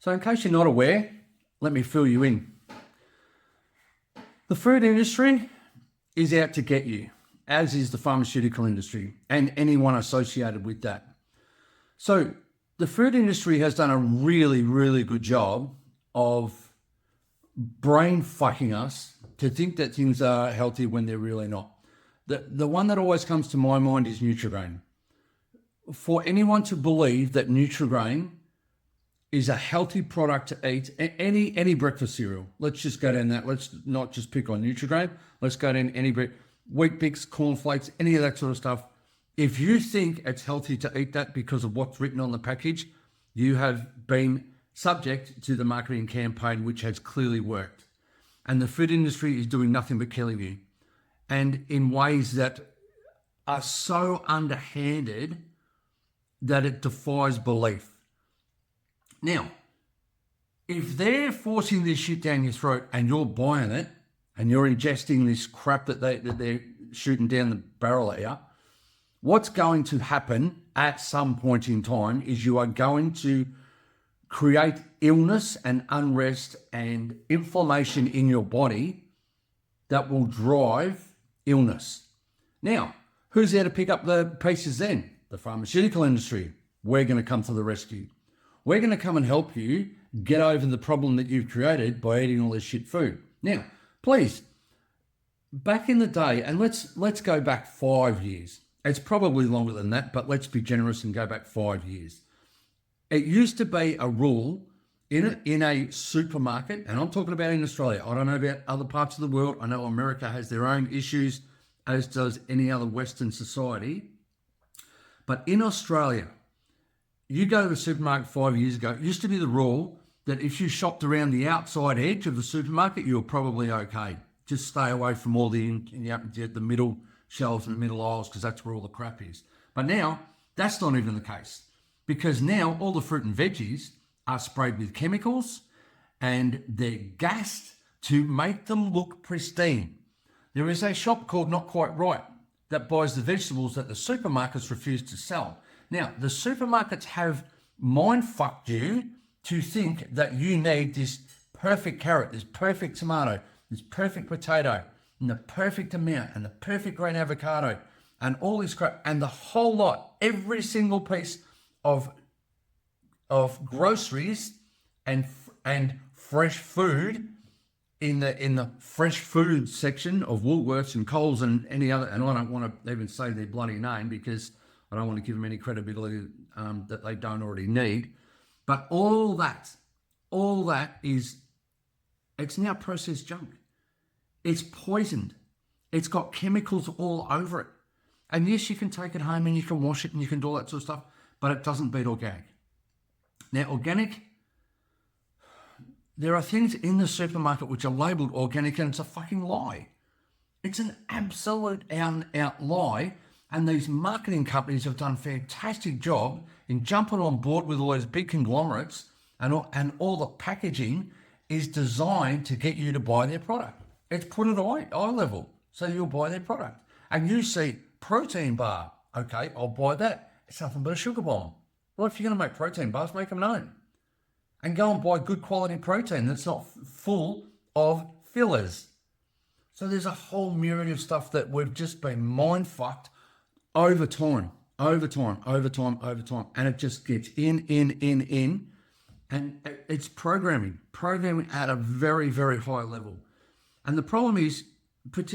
So in case you're not aware, let me fill you in. The food industry is out to get you, as is the pharmaceutical industry and anyone associated with that. So the food industry has done a really, really good job of brain fucking us to think that things are healthy when they're really not. The one that always comes to my mind is Nutrigrain. For anyone to believe that Nutrigrain is a healthy product to eat, any breakfast cereal, let's just go down that. Let's not just pick on Nutrigrain. Let's go down any Wheat Bix, cornflakes, any of that sort of stuff. If you think it's healthy to eat that because of what's written on the package, you have been subject to the marketing campaign, which has clearly worked. And the food industry is doing nothing but killing you. And in ways that are so underhanded that it defies belief. Now, if they're forcing this shit down your throat and you're buying it and you're ingesting this crap that they're shooting down the barrel at you, what's going to happen at some point in time is you are going to create illness and unrest and inflammation in your body that will drive illness. Now, who's there to pick up the pieces then? The pharmaceutical industry. We're going to come to the rescue. We're going to come and help you get over the problem that you've created by eating all this shit food. Now, please, back in the day, and let's go back 5 years. It's probably longer than that, but let's be generous and go back 5 years. It used to be a rule in a supermarket, and I'm talking about in Australia. I don't know about other parts of the world. I know America has their own issues, as does any other Western society. But in Australia, you go to the supermarket 5 years ago, it used to be the rule that if you shopped around the outside edge of the supermarket, you were probably okay. Just stay away from all the middle shelves and the middle aisles, because that's where all the crap is. But now, that's not even the case, because now all the fruit and veggies are sprayed with chemicals and they're gassed to make them look pristine. There is a shop called Not Quite Right that buys the vegetables that the supermarkets refuse to sell. Now, the supermarkets have mind-fucked you to think that you need this perfect carrot, this perfect tomato, this perfect potato, and the perfect amount, and the perfect green avocado, and all this crap, and the whole lot, every single piece of groceries and fresh food in the fresh food section of Woolworths and Coles and any other, and I don't want to even say their bloody name because I don't want to give them any credibility that they don't already need. But all that is, it's now processed junk. It's poisoned. It's got chemicals all over it. And yes, you can take it home and you can wash it and you can do all that sort of stuff, but it doesn't beat organic. Now, organic, there are things in the supermarket which are labelled organic, and it's a fucking lie. It's an absolute out lie. And these marketing companies have done a fantastic job in jumping on board with all those big conglomerates, and all the packaging is designed to get you to buy their product. It's put at eye level, so you'll buy their product. And you see protein bar, okay, I'll buy that. It's nothing but a sugar bomb. Well, if you're going to make protein bars, make them known. And go and buy good quality protein that's not full of fillers. So there's a whole myriad of stuff that we've just been mind-fucked over time. And it just gets in. And it's programming at a very, very high level. And the problem is,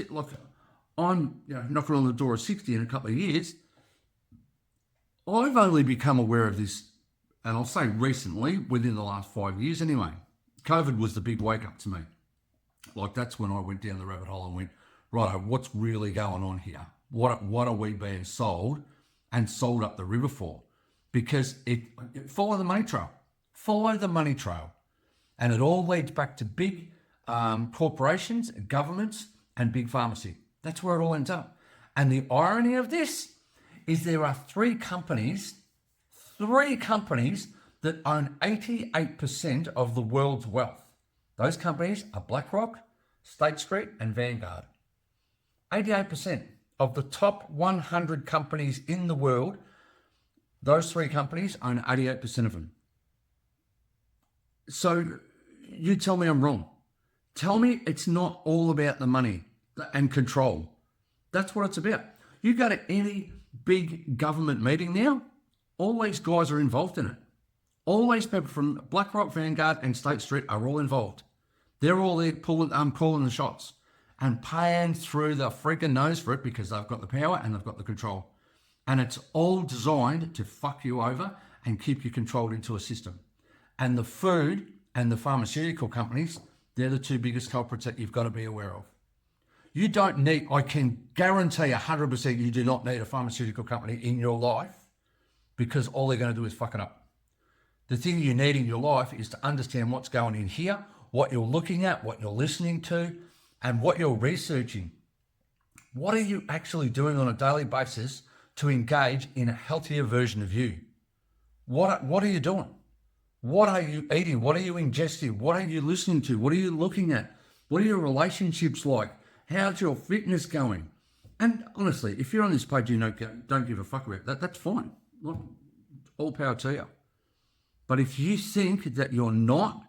look, I'm knocking on the door of 60 in a couple of years. I've only become aware of this, and I'll say recently, within the last 5 years anyway. COVID was the big wake up to me. Like, that's when I went down the rabbit hole and went, right, what's really going on here? What are we being sold and sold up the river for? Because follow the money trail. Follow the money trail. And it all leads back to big corporations, governments, and big pharmacy. That's where it all ends up. And the irony of this is there are three companies that own 88% of the world's wealth. Those companies are BlackRock, State Street, and Vanguard. 88% of the top 100 companies in the world, those three companies own 88% of them. So you tell me I'm wrong. Tell me it's not all about the money and control. That's what it's about. You go to any big government meeting now, all these guys are involved in it. All these people from BlackRock, Vanguard, and State Street are all involved. They're all there calling the shots and paying through the freaking nose for it because they've got the power and they've got the control. And it's all designed to fuck you over and keep you controlled into a system. And the food and the pharmaceutical companies, they're the two biggest culprits that you've got to be aware of. You don't need, I can guarantee 100% you do not need a pharmaceutical company in your life because all they're going to do is fuck it up. The thing you need in your life is to understand what's going in here, what you're looking at, what you're listening to, and what you're researching. What are you actually doing on a daily basis to engage in a healthier version of you? What are you doing? What are you eating? What are you ingesting? What are you listening to? What are you looking at? What are your relationships like? How's your fitness going? And honestly, if you're on this page and you don't give a fuck about that, that's fine. Look, all power to you. But if you think that you're not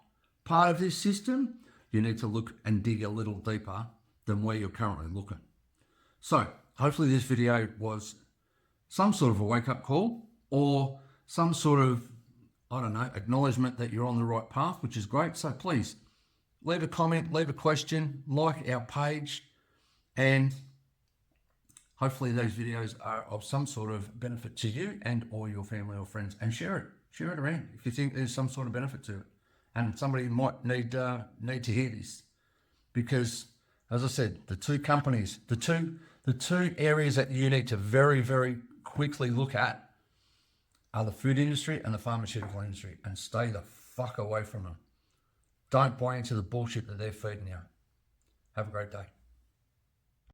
part of this system, you need to look and dig a little deeper than where you're currently looking. So hopefully this video was some sort of a wake-up call or some sort of, I don't know, acknowledgement that you're on the right path, which is great. So please leave a comment, leave a question, like our page, and hopefully those videos are of some sort of benefit to you and or your family or friends, and share it around if you think there's some sort of benefit to it. And somebody might need to hear this, because as I said, the two companies, the two areas that you need to very, very quickly look at are the food industry and the pharmaceutical industry, and stay the fuck away from them. Don't buy into the bullshit that they're feeding you. Have a great day.